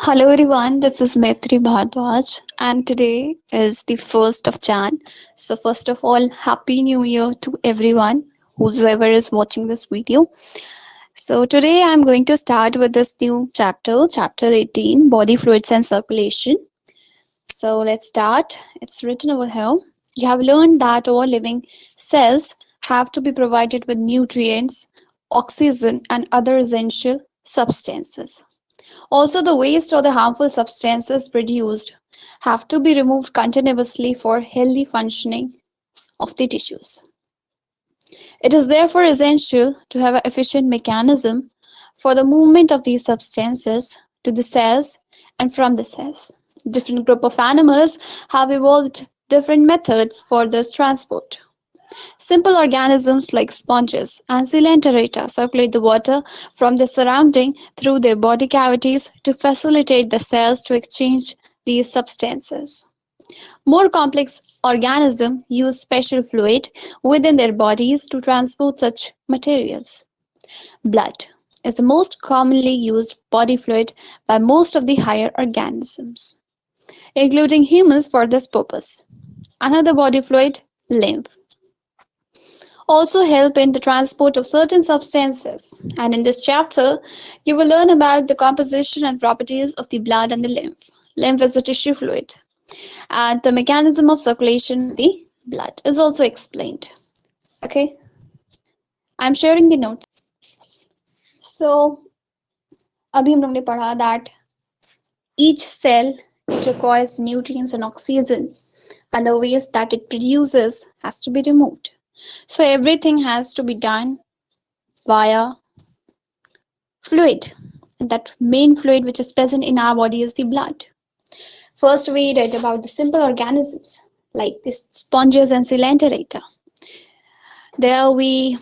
Hello everyone, this is Maitri Bhardwaj and today is the 1st of Jan. So first of all, Happy New Year to everyone whoever is watching this video. So today I'm going to start with this new chapter, chapter 18, Body Fluids and Circulation. So let's start. It's written over here. You have learned that all living cells have to be provided with nutrients, oxygen and other essential substances. Also, the waste or the harmful substances produced have to be removed continuously for healthy functioning of the tissues. It is therefore essential to have an efficient mechanism for the movement of these substances to the cells and from the cells. Different group of animals have evolved different methods for this transport. Simple organisms like sponges and coelenterata circulate the water from their surrounding through their body cavities to facilitate the cells to exchange these substances. More complex organisms use special fluid within their bodies to transport such materials. Blood is the most commonly used body fluid by most of the higher organisms, including humans for this purpose. Another body fluid, lymph, also help in the transport of certain substances. And in this chapter, you will learn about the composition and properties of the blood and the lymph. Lymph is the tissue fluid, and the mechanism of circulation of the blood is also explained. Okay, I'm sharing the notes. So, अभी हम लोग ने पढ़ा that each cell requires nutrients and oxygen, and the waste that it produces has to be removed. So everything has to be done via fluid. That main fluid which is present in our body is the blood. First, we read about the simple organisms like the sponges and coelenterata. There we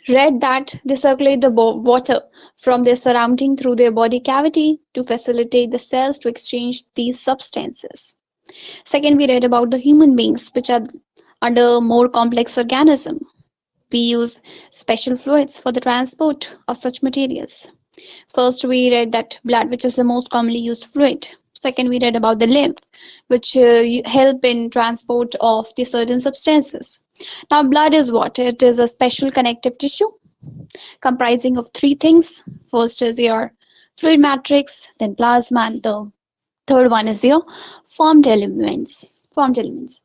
read that they circulate the water from their surrounding through their body cavity to facilitate the cells to exchange these substances. Second, we read about the human beings, which are under more complex organism. We use special fluids for the transport of such materials. First, we read that blood, which is the most commonly used fluid. Second, we read about the lymph, which help in transport of the certain substances. Now, blood is what? It is a special connective tissue comprising of three things. First is your fluid matrix, then plasma, and the third one is your formed elements. Formed elements.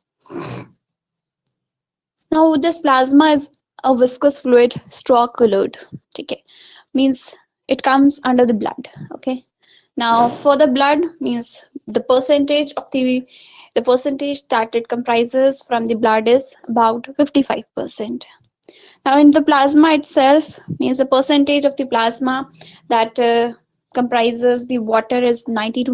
Now, this plasma is a viscous fluid, straw colored. Okay, means it comes under the blood. Okay. Now, for the blood means the percentage that it comprises from the blood is about 55%. Now, in the plasma itself means the percentage of the plasma that comprises the water is 90 to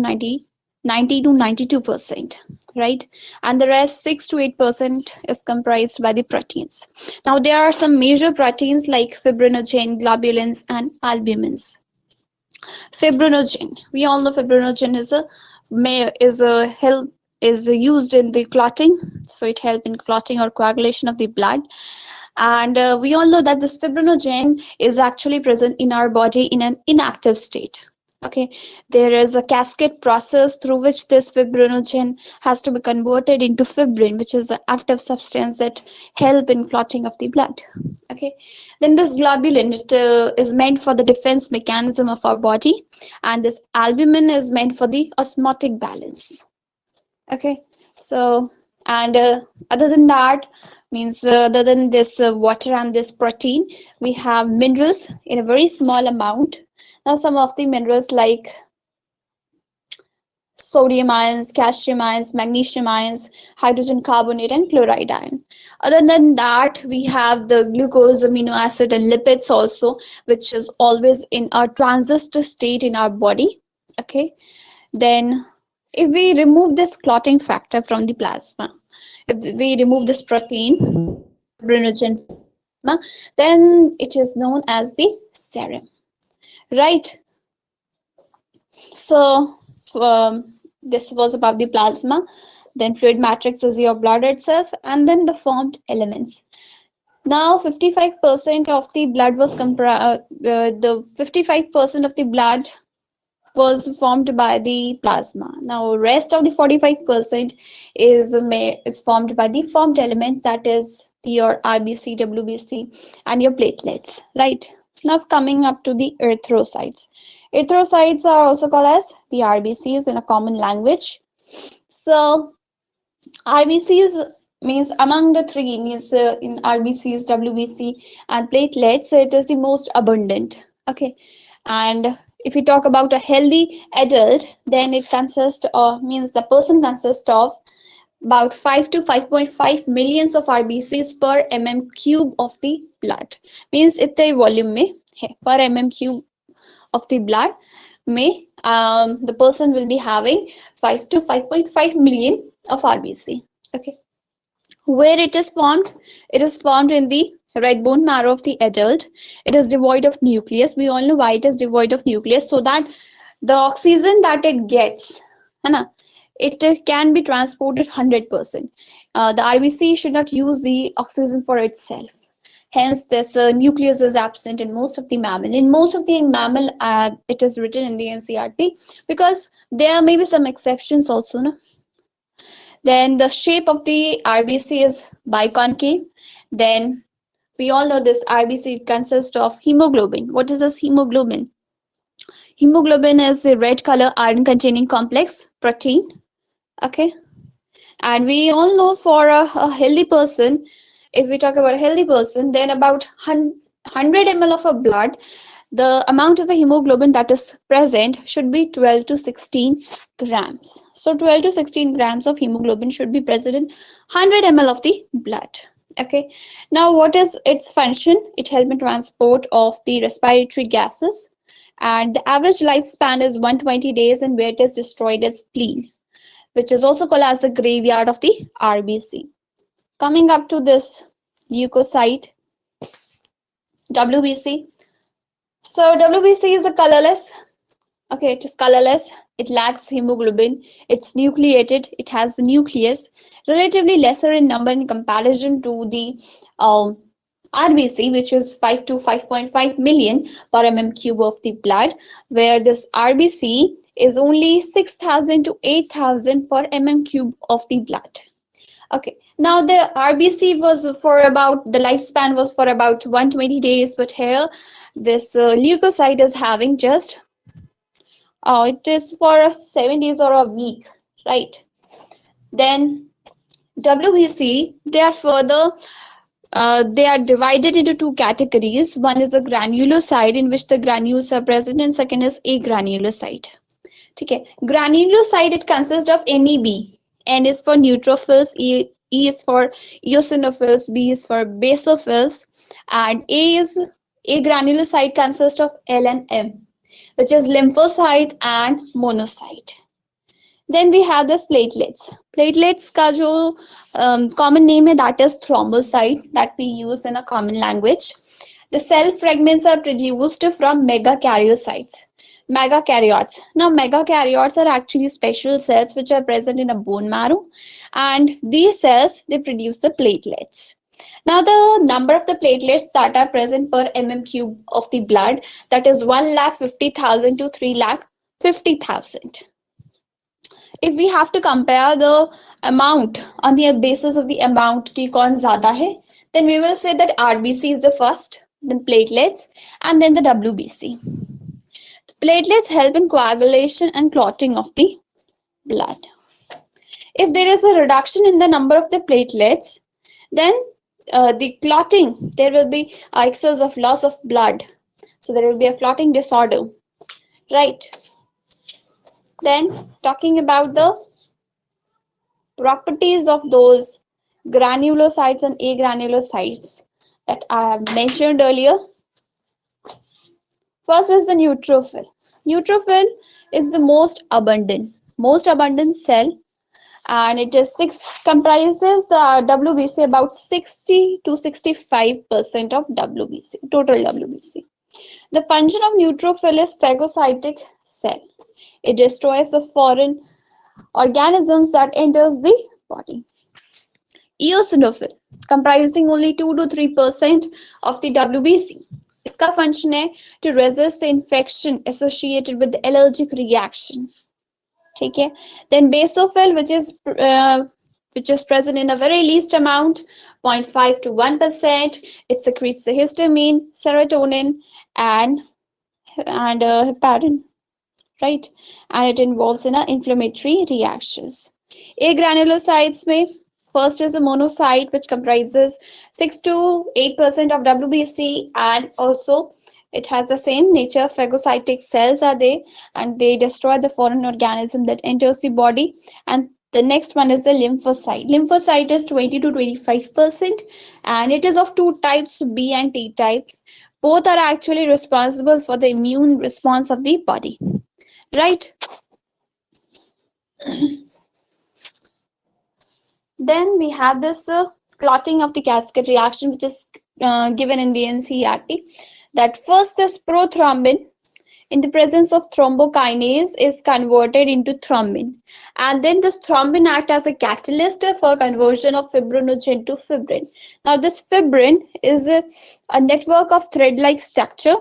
92%, right? And the rest 6 to 8% is comprised by the proteins. Now, there are some major proteins like fibrinogen, globulins, and albumins. Fibrinogen, we all know fibrinogen is used in the clotting, so it helps in clotting or coagulation of the blood. And we all know that this fibrinogen is actually present in our body in an inactive state. Okay, there is a cascade process through which this fibrinogen has to be converted into fibrin, which is an active substance that help in clotting of the blood. Okay, then this globulin, it is meant for the defense mechanism of our body, and this albumin is meant for the osmotic balance. Okay, so and other than that means other than this water and this protein, we have minerals in a very small amount. Now, some of the minerals like sodium ions, calcium ions, magnesium ions, hydrogen carbonate, and chloride ion. Other than that, we have the glucose, amino acid, and lipids also, which is always in a transistor state in our body. Okay, then if we remove this clotting factor from the plasma, if we remove this protein, fibrinogen, then it is known as the serum, right? So this was about the plasma. Then fluid matrix is your blood itself, and then the formed elements. Now 55% of the blood was the 55% of the blood was formed by the plasma. Now, rest of the 45% is formed by the formed elements, that is your RBC, WBC, and your platelets. Right. Now, coming up to the erythrocytes. Erythrocytes are also called as the RBCs in a common language. So, RBCs means among the three means in RBCs, WBC, and platelets, it is the most abundant. Okay, and if we talk about a healthy adult, then it consists of means the person consists of about 5 to 5.5 millions of RBCs per cube of the blood. Means इतने volume में है per cube of the blood may the person will be having 5 to 5.5 million of RBC. Okay, where it is formed? It is formed in the red bone marrow of the adult. It is devoid of nucleus. We all know why it is devoid of nucleus, so that the oxygen that it gets, है ना, it can be transported 100%. The RBC should not use the oxygen for itself. Hence, this nucleus is absent in most of the mammal. In most of the mammal, it is written in the NCERT, because there may be some exceptions also. No? Then the shape of the RBC is biconcave. Then we all know this RBC consists of hemoglobin. What is this hemoglobin? Hemoglobin is the red color iron containing complex protein. Okay. And we all know for a healthy person, if we talk about a healthy person, then about 100 ml of a blood, the amount of a hemoglobin that is present should be 12 to 16 grams. So 12 to 16 grams of hemoglobin should be present in 100 ml of the blood. Okay. Now, what is its function? It helps in transport of the respiratory gases, and the average lifespan is 120 days, and where it is destroyed is spleen, which is also called as the graveyard of the RBC. Coming up to this leukocyte, WBC. So WBC is a colorless. Okay, it is colorless. It lacks hemoglobin. It's nucleated. It has the nucleus, relatively lesser in number in comparison to the RBC, which is 5 to 5.5 million per cube of the blood, where this RBC is only 6,000 to 8,000 per cube of the blood. Okay, now the RBC was for about, the lifespan was for about 120 days, but here this leukocyte is having just, it is for 7 days or a week, right? Then WBC, they are further, they are divided into two categories. One is a granulocyte, in which the granules are present, and second is agranulocyte. Okay, granulocyte, it consists of NEB. N is for neutrophils, E is for eosinophils, B is for basophils, and A granulocyte consists of L and M, which is lymphocyte and monocyte. Then we have this platelets. Platelets का जो common name है, that is thrombocyte, that we use in a common language. The cell fragments are produced from megakaryocytes. Megakaryotes. Now, megakaryotes are actually special cells which are present in a bone marrow, and these cells, they produce the platelets. Now, the number of the platelets that are present per cube of the blood, that is 1,50,000 to 3,50,000. If we have to compare the amount on the basis of the amount ki kaun zyada hai, then we will say that RBC is the first, then platelets, and then the WBC. Platelets help in coagulation and clotting of the blood. If there is a reduction in the number of the platelets, then the clotting, there will be excess of loss of blood. So there will be a clotting disorder, right? Then talking about the properties of those granulocytes and agranulocytes that I have mentioned earlier. First is the neutrophil. Neutrophil is the most abundant cell, and it is comprises the WBC about 60 to 65% of WBC, total WBC. The function of neutrophil is phagocytic cell. It destroys the foreign organisms that enters the body. Eosinophil, comprising only 2 to 3% of the WBC. इसका function है to resist the infection associated with the allergic reaction. ठीक है. Then basophil, which is present in a very least amount, 0.5 to 1%. It secretes the histamine, serotonin, and heparin, right? And it involves in a inflammatory reactions. Agranulocytes may first is a monocyte which comprises 6 to 8% of WBC, and also it has the same nature. Phagocytic cells are there, and they destroy the foreign organism that enters the body. And the next one is the lymphocyte. Lymphocyte is 20 to 25%, and it is of two types, B and T types. Both are actually responsible for the immune response of the body, right? Then we have this clotting of the cascade reaction, which is given in the NCERT. That first, this prothrombin in the presence of thrombokinase is converted into thrombin, and then this thrombin act as a catalyst for conversion of fibrinogen to fibrin. Now this fibrin is a network of thread-like structure,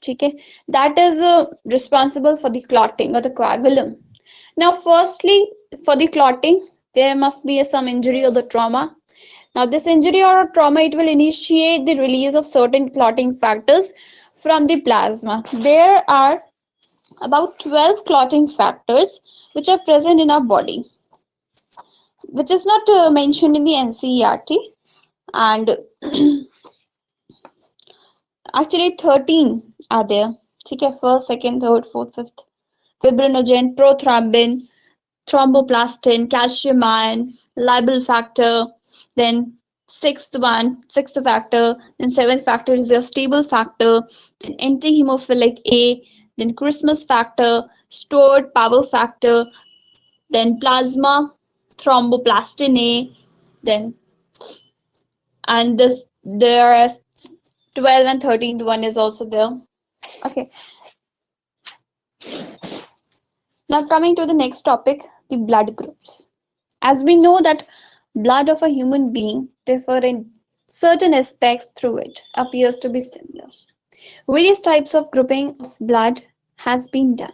okay, that is responsible for the clotting or the coagulum. Now firstly, for the clotting there must be some injury or the trauma. Now this injury or trauma, it will initiate the release of certain clotting factors from the plasma. There are about 12 clotting factors which are present in our body, which is not mentioned in the NCERT, and actually 13 are there. Okay, first, second, third, fourth, fifth. Fibrinogen, prothrombin, thromboplastin, calcium ion, Libel factor, then sixth factor, then seventh factor is your stable factor, then anti-hemophilic A, then Christmas factor, stored power factor, then plasma thromboplastin A, then and this there are 12 and 13th one is also there. Okay, now coming to the next topic, the blood groups. As we know that blood of a human being differ in certain aspects through it appears to be similar. Various types of grouping of blood has been done.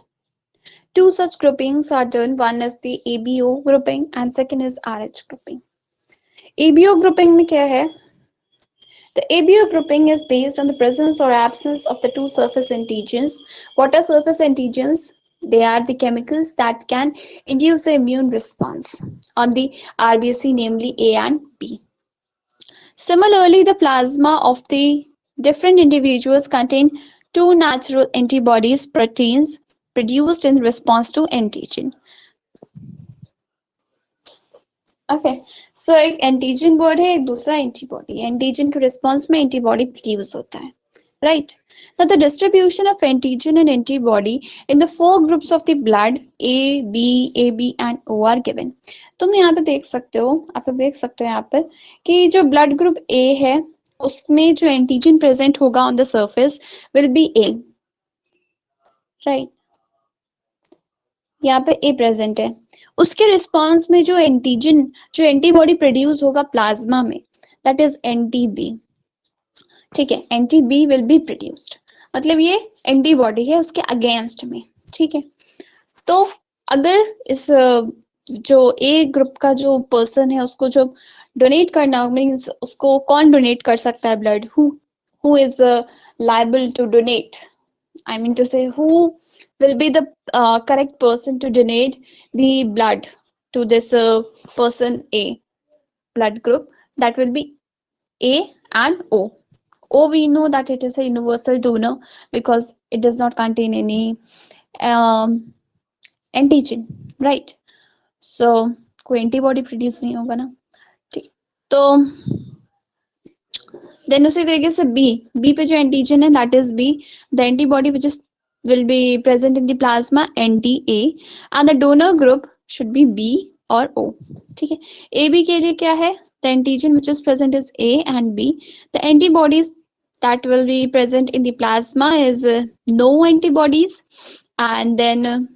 Two such groupings are done. One is the ABO grouping and second is RH grouping. ABO grouping में क्या है? The ABO grouping is based on the presence or absence of the two surface antigens. What are surface antigens? They are the chemicals that can induce the immune response on the RBC, namely A and B. Similarly, the plasma of the different individuals contain two natural antibodies, proteins produced in response to antigen. Okay so एक antigen word है, एक दूसरा antibody. Antigen के response में antibody produce होता है, right? Now the distribution of antigen and antibody in the four groups of the blood A, B, AB and O are given. तुम यहाँ पे देख सकते हो, आप लोग देख सकते हो यहाँ पर कि जो ब्लड ग्रुप A है उसमें जो एंटीजन प्रेजेंट होगा on the surface will be A, right? यहाँ पे ए प्रेजेंट है. उसके रिस्पॉन्स में जो एंटीजन, जो एंटीबॉडी प्रोड्यूस होगा प्लाज्मा में, दैट इज एंटी-बी. ठीक है, एंटी-बी विल बी प्रोड्यूस्ड. मतलब ये एंटीबॉडी है उसके अगेंस्ट में. ठीक है, तो अगर इस जो ए ग्रुप का जो पर्सन है उसको जो डोनेट करना मीन्स उसको कौन डोनेट कर सकता है blood? Who is liable to donate? I mean to say, who will be the correct person to donate the blood to this person A blood group? That will be A and O. O, we know that it is a universal donor because it does not contain any antigen, right? So कोई antibody produce नहीं होगा ना. ठीक, तो then उसी तरीके से B पे जो एंटीजन है that is B. The antibody which is will be present in the plasma NDA and the donor group should be B or O. ठीक है, AB के लिए क्या है? The antigen which is present is A and B. The antibodies that will be present in the plasma is no antibodies, and then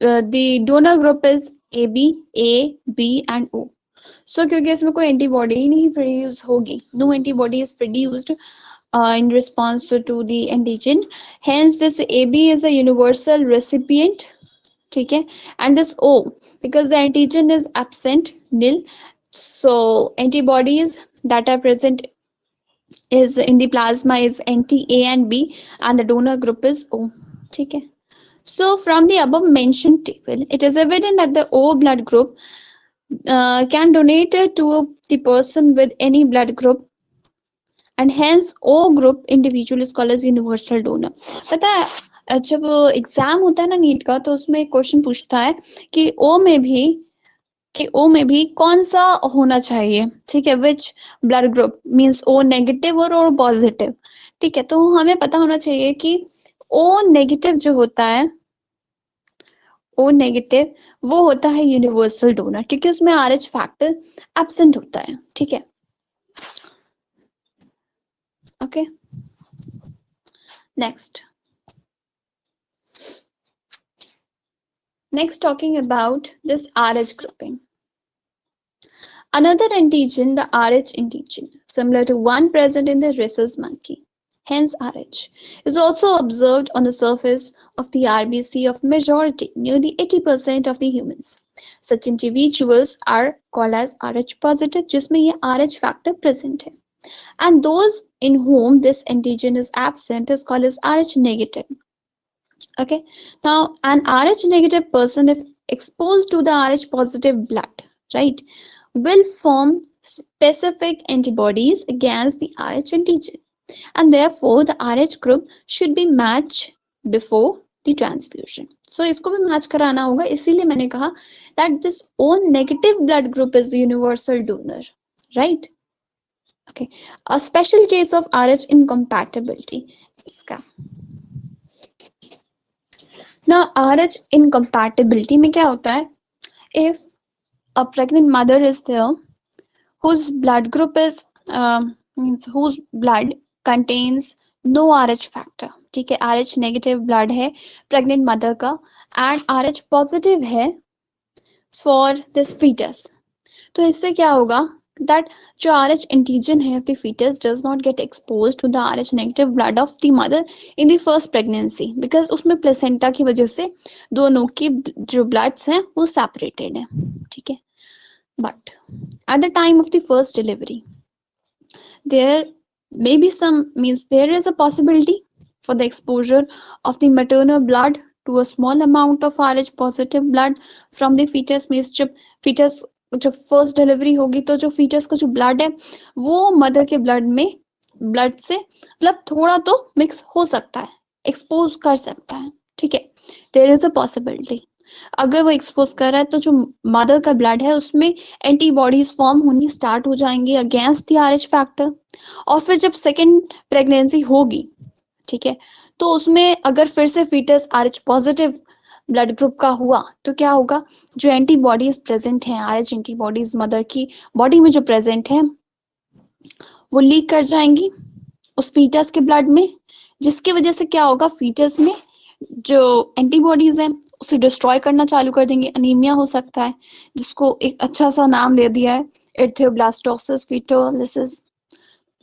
the donor group is AB, A, B and O. So क्योंकि इसमें कोई antibody ही नहीं produce होगी, no antibody is produced, in response to the antigen. Hence, this AB is a universal recipient. ठीक है, and this O, because the antigen is absent, nil, so antibodies that are present is in the plasma is anti A and B, and the donor group is O. ठीक है. So from the above mentioned table, it is evident that the O blood group can donate to the person with any blood group, and hence O group individual is called as universal donor. पता है जब exam होता है ना NEET का, तो उसमें question पूछता है कि ओ में भी कौन सा होना चाहिए, ठीक है, which blood group means O negative और पॉजिटिव. ठीक है, तो हमें पता होना चाहिए कि ओ नेगेटिव जो होता है, ओ नेगेटिव वो होता है यूनिवर्सल डोनर, क्योंकि उसमें आरएच फैक्टर एब्सेंट होता है. ठीक है, okay. Next talking about this RH grouping. Another antigen, the RH antigen, similar to one present in the rhesus monkey, hence RH, is also observed on the surface of the RBC of majority, nearly 80% of the humans. Such individuals are called as RH positive, जिसमें ये RH factor present है. And those in whom this antigen is absent is called as RH negative. Okay, now an RH negative person, if exposed to the RH positive blood, right, will form specific antibodies against the RH antigen, and therefore the RH group should be matched before the transfusion. So इसको भी match कराना होगा, इसीलिए मैंने कहा that this O negative blood group is the universal donor, right? Okay, a special case of RH incompatibility इसका. Now RH incompatibility में क्या होता है? If a pregnant mother is there whose blood group is means whose blood contains no RH factor, ठीक है, RH negative blood है pregnant mother का and RH positive है for this fetus, तो इससे क्या होगा that जो RH antigen है of the fetus does not get exposed to the RH negative blood of the mother in the first pregnancy, because उसमें placenta की वजह से दोनों की जो bloods हैं वो separated है. ठीक है, but at the time of the first delivery there may be some, means there is a possibility for the exposure of the maternal blood to a small amount of RH positive blood from the fetus. means जब fetus जब first delivery होगी तो जो foetus का जो blood है वो mother के ब्लड से मतलब थोड़ा तो मिक्स हो सकता है, एक्सपोज कर सकता है. ठीक है, देयर इज अ पॉसिबिलिटी. अगर वो एक्सपोज कर रहा है तो जो मदर का ब्लड है उसमें एंटीबॉडीज फॉर्म होनी स्टार्ट हो जाएंगी अगेंस्ट द आरएच फैक्टर. और फिर जब सेकेंड प्रेगनेंसी होगी, ठीक है, तो उसमें अगर फिर से fetus Rh positive blood group का हुआ तो क्या होगा, जो एंटीबॉडीज प्रेजेंट हैं, आरएच एंटीबॉडीज मदर की बॉडी में जो प्रेजेंट है वो लीक कर जाएंगी उस फीटस के ब्लड में, जिसकी वजह से क्या होगा, फीटस में जो एंटीबॉडीज हैं उसे डिस्ट्रॉय करना चालू कर देंगे. अनीमिया हो सकता है, जिसको एक अच्छा सा नाम दे दिया है एर्थ्रोब्लास्टोसिस फीटोलिसिस.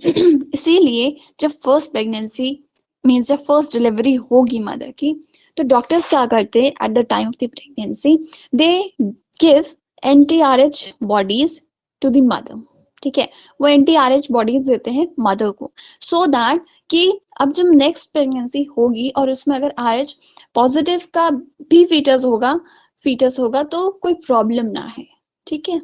इसीलिए जब फर्स्ट प्रेगनेंसी मींस जब फर्स्ट डिलीवरी होगी मदर की, तो डॉक्टर्स क्या करते हैं at the time of the pregnancy, they give anti Rh bodies to the mother. ठीक है, वो एंटी आरएच बॉडीज देते हैं मदर को, सो दैट कि अब जब नेक्स्ट प्रेगनेंसी होगी और उसमें अगर आरएच पॉजिटिव का भी फीटस होगा तो कोई प्रॉब्लम ना है. ठीक है,